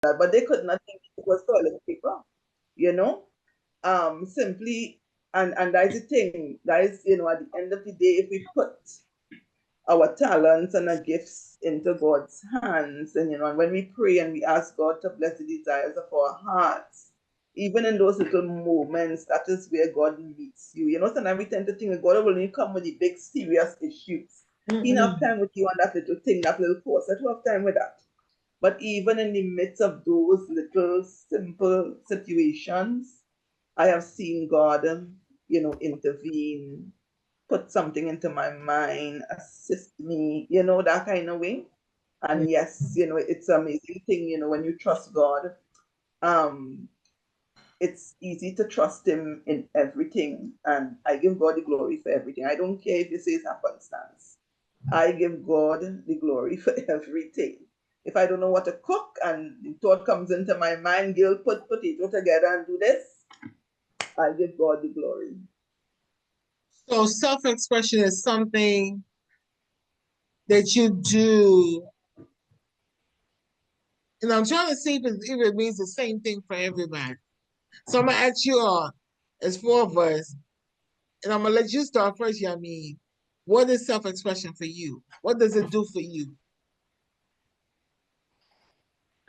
that, but they could not think it was toilet paper, you know. Simply, and that is the thing. That is, you know, at the end of the day, if we put our talents and our gifts into God's hands, and you know, and when we pray and we ask God to bless the desires of our hearts, even in those little moments, that is where God meets you. You know, sometimes we tend to think that God will only come with the big serious issues. He have time with you on that little thing, that little course. I don't have time with that. But even in the midst of those little simple situations, I have seen God, you know, intervene, put something into my mind, assist me, you know, that kind of way. And yes, you know, it's an amazing thing, you know, when you trust God, um, it's easy to trust Him in everything. And I give God the glory for everything. I don't care if you say it's happenstance. I give God the glory for everything. If I don't know what to cook and the thought comes into my mind, Gil, put potato together and do this, I give God the glory. So self-expression is something that you do, and I'm trying to see if it means the same thing for everybody. So I'm gonna ask you all, as four of us, and I'm gonna let you start first, Yamine. What is self-expression for you? What does it do for you?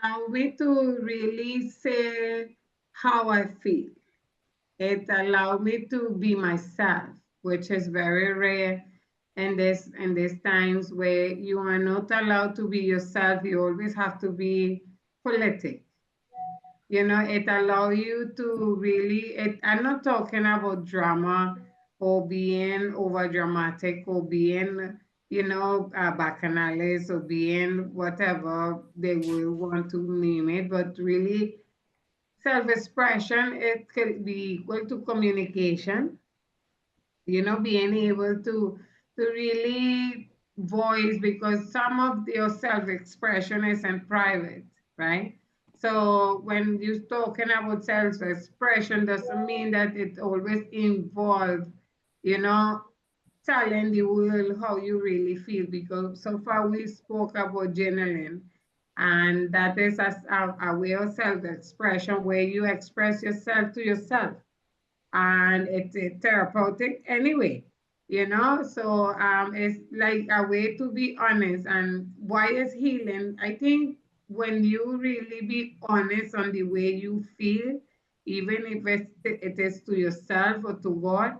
A way to really say how I feel. It allowed me to be myself, which is very rare in these times where you are not allowed to be yourself. You always have to be politic. You know, it allows you to really, I'm not talking about drama or being over dramatic or being, you know, bacchanalists or being whatever they will want to name it, but really self-expression, it could be equal to communication, you know, being able to really voice, because some of your self-expression is in private, right? So when you're talking about self-expression, doesn't mean that it always involves, you know, telling the world how you really feel, because so far we spoke about journaling, and that is a way of self-expression where you express yourself to yourself, and it's a therapeutic anyway, you know. So it's like a way to be honest. And why is healing? I think when you really be honest on the way you feel, even if it is to yourself or to God,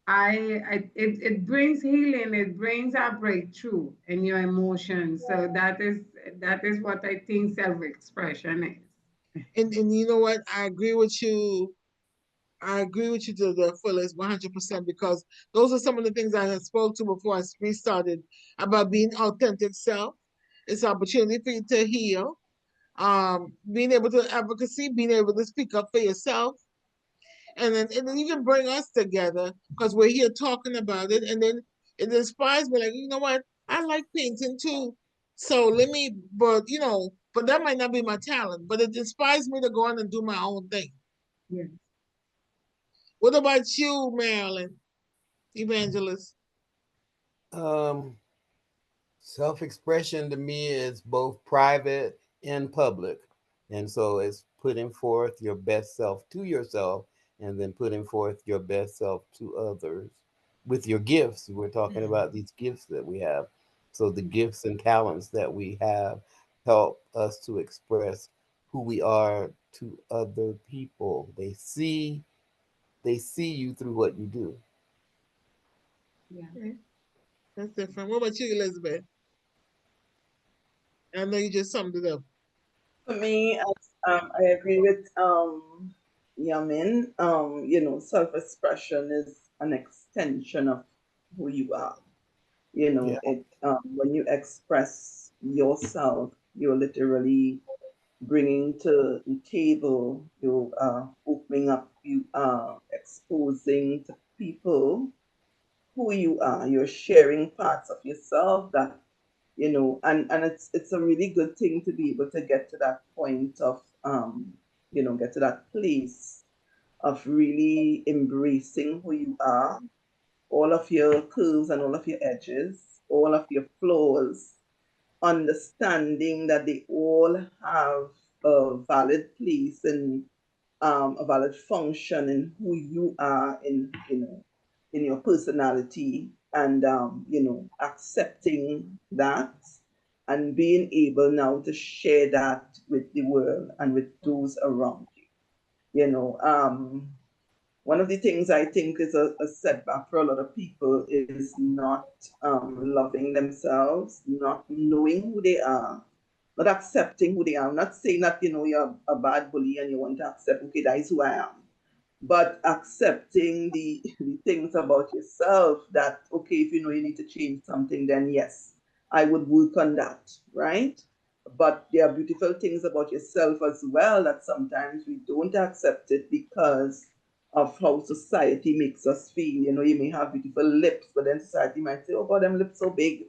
it brings healing. It brings a breakthrough in your emotions. So that is what I think self-expression is. And you know what? I agree with you. I agree with you to the fullest, 100%, because those are some of the things I had spoke to before I restarted about being authentic self. It's an opportunity for you to heal. Being able to advocacy, being able to speak up for yourself, and then even bring us together because we're here talking about it, and then it inspires me. Like, you know what? I like painting too, so let me. But you know, but that might not be my talent. But it inspires me to go on and do my own thing. Yeah. What about you, Marilyn, Evangelist? Um, Self-expression to me is both private and public. And so it's putting forth your best self to yourself and then putting forth your best self to others with your gifts. We're talking about these gifts that we have. So the gifts and talents that we have help us to express who we are to other people. They see you through what you do. Yeah. Okay, that's different. What about you, Elizabeth? I know you just summed it up. For me, I agree with Yamin. You know, self-expression is an extension of who you are. You Yeah. know, it when you express yourself, you're literally bringing to the table, you are opening up, you are exposing to people who you are. You're sharing parts of yourself that, you know, and it's a really good thing to be able to get to that point of you know, get to that place of really embracing who you are, all of your curves and all of your edges, all of your flaws, understanding that they all have a valid place and a valid function in who you are in, in your personality, and accepting that and being able now to share that with the world and with those around you. One of the things I think is a setback for a lot of people is not loving themselves, not knowing who they are, not accepting who they are. I'm not saying that, you're a bad bully and you want to accept, okay, that is who I am. But accepting the things about yourself that, okay, if you know you need to change something, then yes, I would work on that, right? But there are beautiful things about yourself as well that sometimes we don't accept it because of how society makes us feel. You may have beautiful lips, but then society might say, oh God, them lips so big.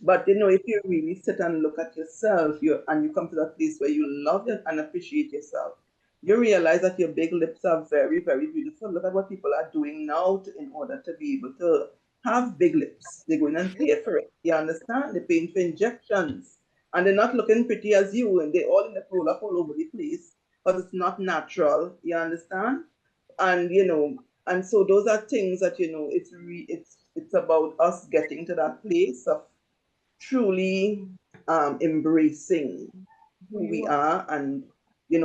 But if you really sit and look at yourself, and you come to that place where you love it and appreciate yourself, you realize that your big lips are very, very beautiful. Look at what people are doing now in order to be able to have big lips. They're going and pay for it. You understand? They're paying for injections. And they're not looking pretty as you, and they're all in the roll-up all over the place because it's not natural. You understand? And and so those are things that it's about us getting to that place of truly embracing Who who you we are. are, and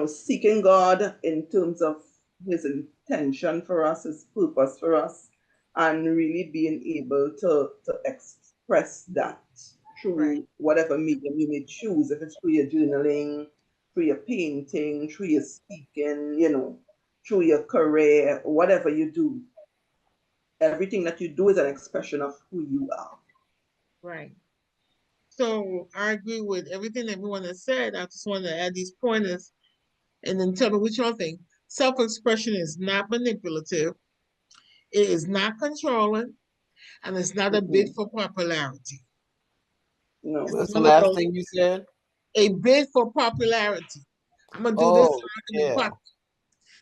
seeking God in terms of his intention for us, his purpose for us, and really being able to express that Right. through whatever medium you may choose, if it's through your journaling, through your painting, through your speaking, through your career, whatever you do. Everything that you do is an expression of who you are. Right. So I agree with everything everyone has said. I just want to add these pointers and then tell me what y'all think. Self-expression is not manipulative. It is not controlling, and it's not a bid Mm-mm. for popularity. No. It's What's the one of last those, thing you said? a bid for popularity. I'm gonna do this so Oh, I can be yeah. popular.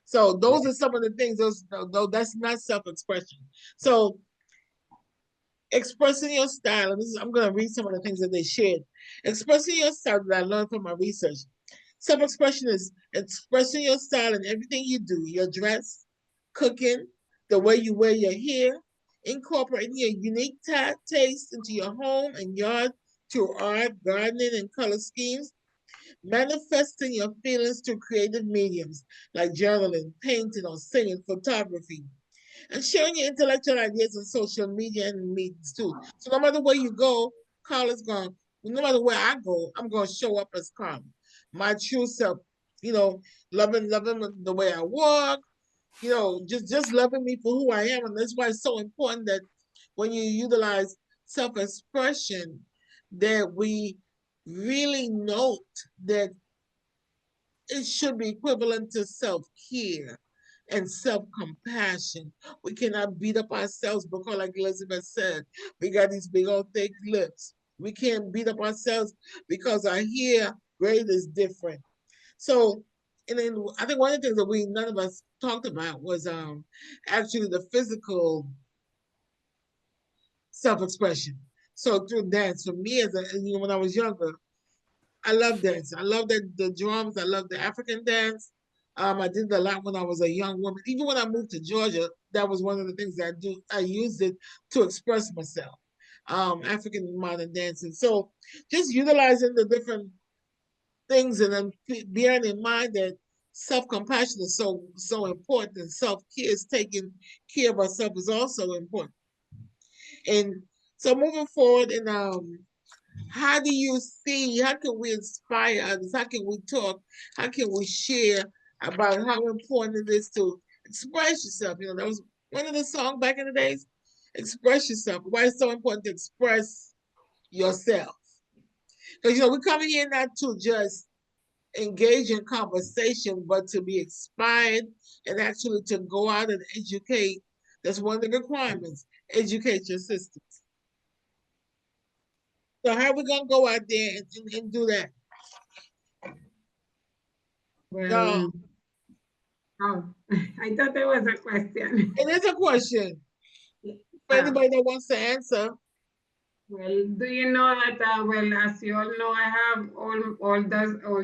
So those Right. are some of the things. Though that's not self-expression. So expressing your style, and I'm gonna read some of the things that they shared. Expressing your style that I learned from my research. Self-expression is expressing your style in everything you do, your dress, cooking, the way you wear your hair, incorporating your unique taste into your home and yard through art, gardening, and color schemes, manifesting your feelings through creative mediums like journaling, painting, or singing, photography, and sharing your intellectual ideas on social media and meetings too. So no matter where you go, Karla's going. No matter where I go, I'm going to show up as Karla, my true self. You know, loving the way I walk. You know, just loving me for who I am, and that's why it's so important that when you utilize self-expression, that we really note that it should be equivalent to self-care and self-compassion. We cannot beat up ourselves because, like Elizabeth said, we got these big old thick lips. We can't beat up ourselves because our hair grade is different. So, and then I think one of the things that we none of us talked about was actually the physical self-expression. So through dance, for me as when I was younger, I love dance. I love the drums. I love the African dance. I did a lot when I was a young woman. Even when I moved to Georgia, that was one of the things that I do. I used it to express myself. African modern dancing. So just utilizing the different things and then bearing in mind that self-compassion is so important. Self-care is taking care of ourselves is also important. And so moving forward and how do you see, how can we inspire others? How can we talk? How can we share about how important it is to express yourself? You know, that was one of the songs back in the days. Express yourself. Why it's so important to express yourself? Because, you know, we come here not to just engage in conversation, but to be inspired and actually to go out and educate. That's one of the requirements. Educate your systems. So how are we going to go out there and do that? Y'all, Well, oh, I thought there was a question. it is a question for Oh, anybody that wants to answer. Well, do you know that, well, as you all know, I have all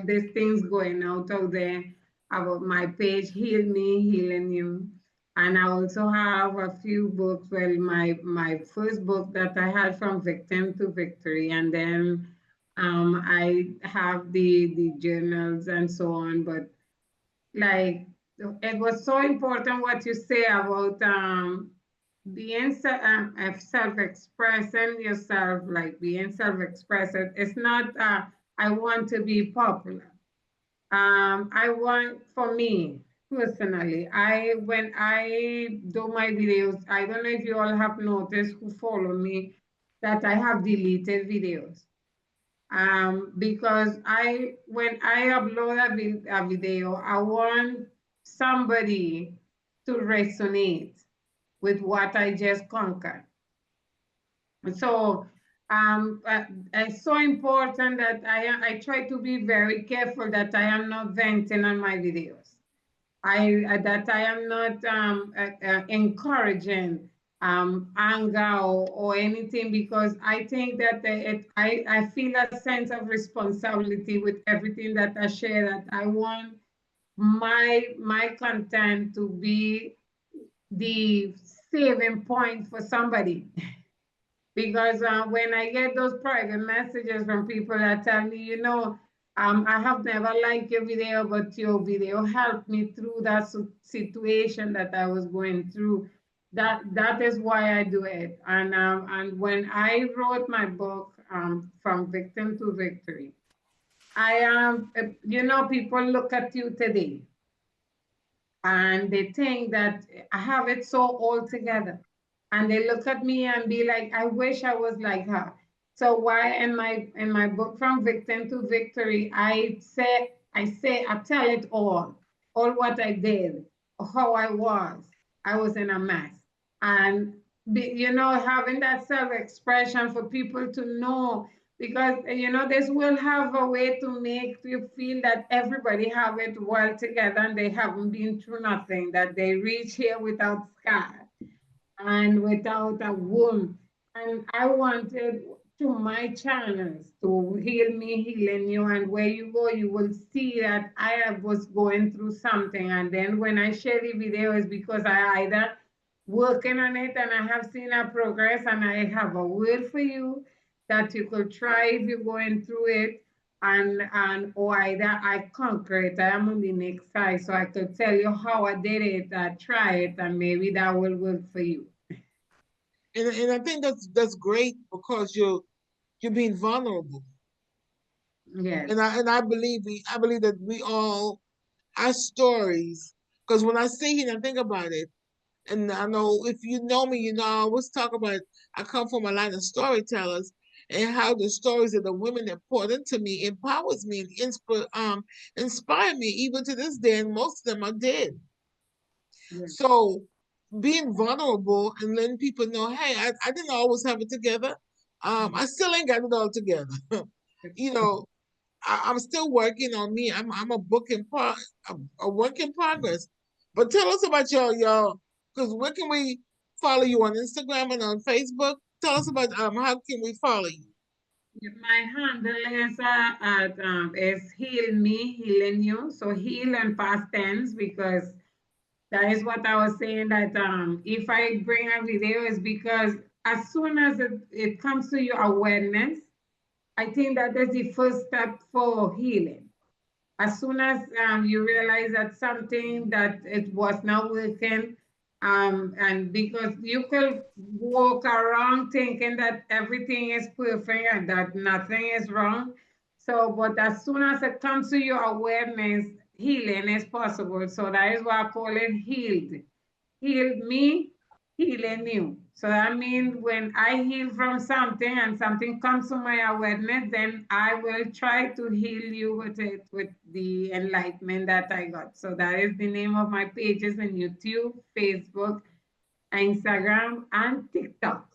these things going out there about my page, Heal Me, Healing You. And I also have a few books. Well, my first book that I had From Victim to Victory, and then I have the journals and so on. But like, it was so important what you say about being self-expressing yourself, like being self-expressive. It's not I want to be popular. I want, for me personally, when I do my videos, I don't know if you all have noticed who follow me that I have deleted videos. Because when I upload a video, I want somebody to resonate with what I just conquered. So it's so important that I try to be very careful that I am not venting on my videos. That I am not encouraging anger or anything, because I think that I feel a sense of responsibility with everything that I share, that I want my content to be the saving point for somebody. Because when I get those private messages from people that tell me, I have never liked your video, but your video helped me through that situation that I was going through. That is why I do it. And when I wrote my book, From Victim to Victory, I am, people look at you today and they think that I have it so all together. And they look at me and be like, I wish I was like her. So why in my book From Victim to Victory, I tell it all what I did, how I was. I was in a mess. And having that self-expression for people to know, because this will have a way to make you feel that everybody have it well together and they haven't been through nothing, that they reach here without scars and without a wound. And I wanted to my channels to Heal Me, Healing You, and where you go, you will see that I was going through something. And then when I share the video, it's because I either working on it and I have seen a progress and I have a word for you that you could try if you're going through it, and or either I conquer it, I am on the next side, so I could tell you how I did it, I try it, and maybe that will work for you. And I think that's great, because you're being vulnerable. Yes. And I believe that we all, our stories, because when I sit here and I think about it, and I know if you know me, I always talk about, I come from a line of storytellers, and how the stories of the women that poured into me empowers me and inspire me even to this day, and most of them are dead. Yes. So being vulnerable and letting people know, hey, I didn't always have it together. I still ain't got it all together. you know, I'm still working on me. I'm a a work in progress. But tell us about your, because where can we follow you on Instagram and on Facebook? Tell us about how can we follow you? My handle is Heal Me, Healing You. So heal and past tense, because that is what I was saying, that if I bring a video, is because as soon as it comes to your awareness, I think that is the first step for healing. As soon as you realize that something that it was not working, and because you could walk around thinking that everything is perfect and that nothing is wrong. So, but as soon as it comes to your awareness, healing is possible. So that is why I call it healed. Healed me, healing you. So that means when I heal from something and something comes to my awareness, then I will try to heal you with it, with the enlightenment that I got. So that is the name of my pages in YouTube, Facebook, Instagram, and TikTok.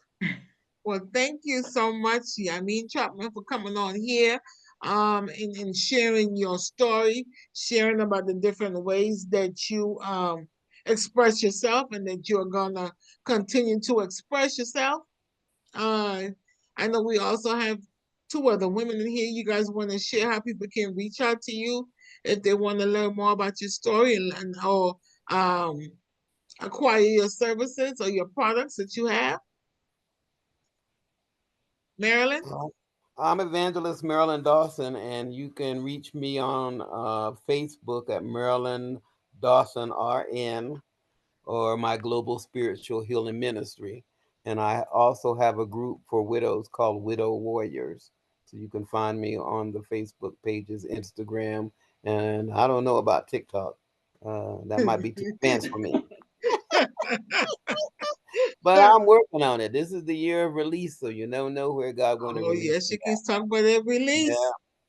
Well, thank you so much, Yamine Trotman, for coming on here, and sharing your story, sharing about the different ways that you express yourself and that you're gonna continue to express yourself. Uh, I know we also have two other women in here. You guys want to share how people can reach out to you if they want to learn more about your story and or um, acquire your services or your products that you have? Marilyn? I'm Evangelist Marilyn Dawson, and you can reach me on Facebook at Marilyn Dawson RN, or my Global Spiritual Healing Ministry. And I also have a group for widows called Widow Warriors. So you can find me on the Facebook pages, Instagram, and I don't know about TikTok. That might be too advanced for me. But I'm working on it. This is the year of release, so you never know where God going to Oh, release yes, me you can at. talk about that Yeah. release.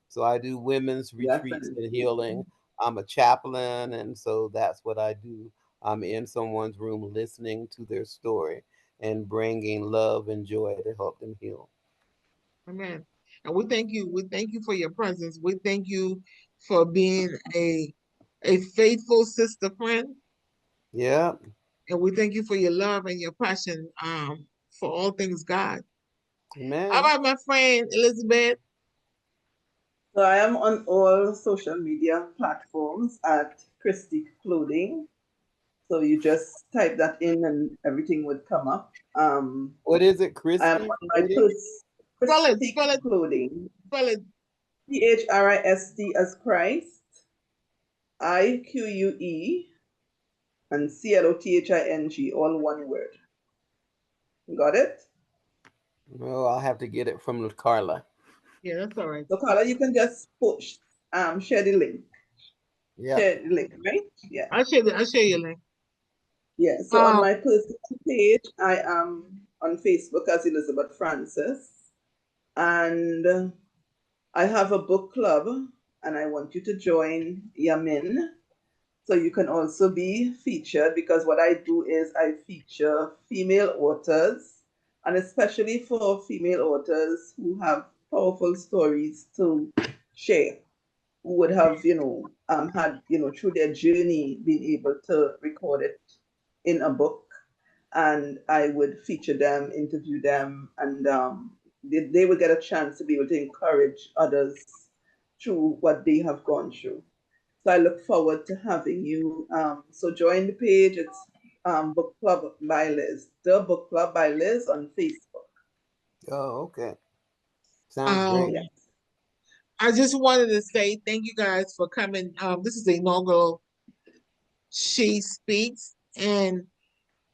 So I do women's retreats and Definitely. healing. I'm a chaplain, and so that's what I do. I'm in someone's room listening to their story and bringing love and joy to help them heal. Amen. And we thank you. We thank you for your presence. We thank you for being a faithful sister friend. Yeah. And we thank you for your love and your passion for all things God. How Amen. about my friend Elizabeth? So I am on all social media platforms at Christy Clothing. So you just type that in and everything would come up. What is it, I am Christy? on my Spell it, Christy spell it, Clothing. spell it. CHRIST as Christ, IQUE, and CLOTHING, all one word. Got it? Oh, I'll have to get it from Karla. Yeah, that's all right. So Carla, you can just push, share the link. Yep. Share the link, right? Yeah. I'll share your link. Yeah. So on Um, my personal page, I am on Facebook as Elizabeth Francis. And I have a book club, and I want you to join Yamine. So you can also be featured, because what I do is I feature female authors, and especially for female authors who have powerful stories to share, who would have, had, through their journey, been able to record it in a book. And I would feature them, interview them, and they would get a chance to be able to encourage others through what they have gone through. So I look forward to having you. So join the page. It's Book Club by Liz, the Book Club by Liz on Facebook. Oh, okay. Sounds great. um, Yes. I just wanted to say thank you guys for coming. This is the inaugural She Speaks, and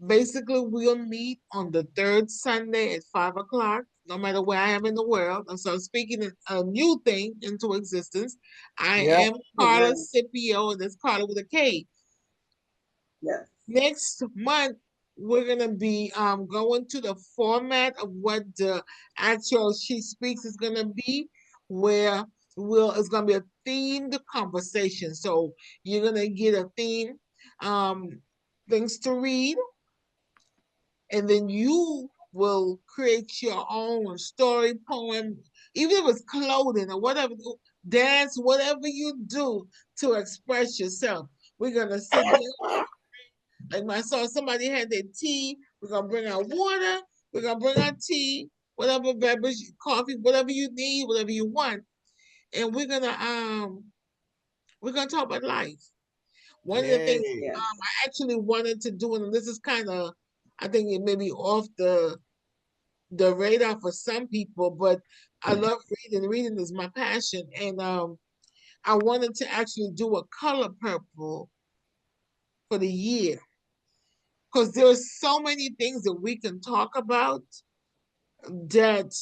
basically we'll meet on the third Sunday at 5 o'clock, no matter where I am in the world. And so speaking a new thing into existence, I Yep. am Karla Amen. Scipio, and that's Karla with a K. Yes. Next month, we're gonna be going to the format of what the actual She Speaks is gonna be, where it's gonna be a themed conversation. So you're gonna get a theme, um, things to read, and then you will create your own story, poem, even if it's clothing or whatever, dance, whatever you do to express yourself. We're gonna sit there, like I saw somebody had their tea. We're gonna bring our water. We're gonna bring our tea, whatever beverage, coffee, whatever you need, whatever you want, and we're gonna talk about life. One of the things Yay. Yes. I actually wanted to do, and this is kind of, I think it may be off the radar for some people, but I love reading. Reading is my passion, and I wanted to actually do a color purple for the year, because there's so many things that we can talk about that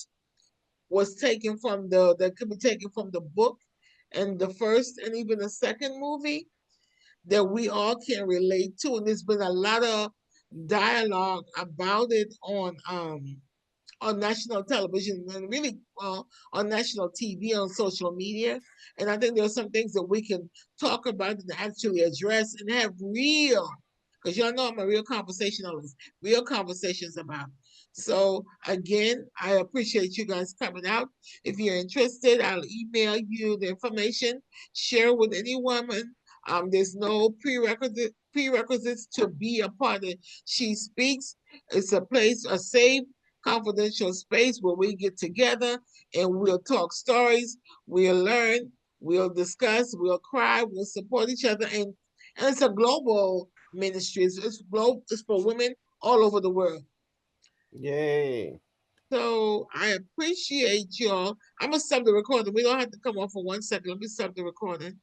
was taken from that could be taken from the book and the first and even the second movie that we all can relate to, and there's been a lot of dialogue about it on national television and really on national TV, on social media. And I think there's some things that we can talk about and actually address and have real, because y'all know I'm a real conversationalist, real conversations about. So again, I appreciate you guys coming out. If you're interested, I'll email you the information. Share with any woman. There's no prerequisites to be a part of She Speaks. It's a place, a safe, confidential space where we get together and we'll talk stories, we'll learn, we'll discuss, we'll cry, we'll support each other, and it's a global ministry. It's for women all over the world. Yay. So I appreciate y'all. I'm gonna stop the recording. We don't have to come off for 1 second. Let me stop the recording.